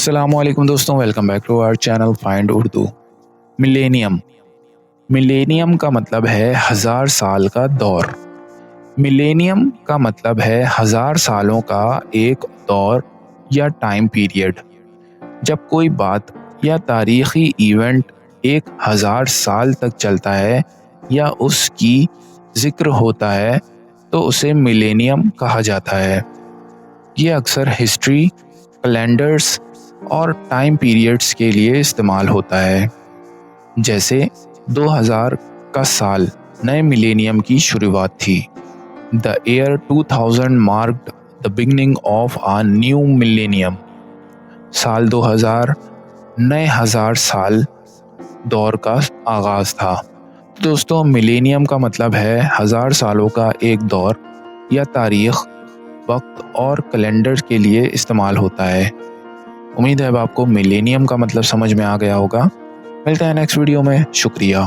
अस्सलाम वालेकुम दोस्तों, welcome back to our channel find Urdu. Millennium millennium का मतलब है हज़ार साल का दौर। मिलेनियम का मतलब है हज़ार सालों का एक दौर या टाइम पीरियड। जब कोई बात या तारीखी इवेंट 1000 साल तक चलता है या उसकी जिक्र होता है तो उसे मिलेनियम कहा जाता है। ये अक्सर हिस्ट्री, कैलेंडर्स और टाइम पीरियड्स के लिए इस्तेमाल होता है। जैसे 2000 का साल नए मिलेनियम की शुरुआत थी। The year 2000 marked the beginning of a new millennium. साल 2000 नए हज़ार साल दौर का आगाज था। दोस्तों, मिलेनियम का मतलब है हज़ार सालों का एक दौर या तारीख, वक्त और कैलेंडर के लिए इस्तेमाल होता है। उम्मीद है अब आपको मिलेनियम का मतलब समझ में आ गया होगा। मिलते हैं नेक्स्ट वीडियो में। शुक्रिया।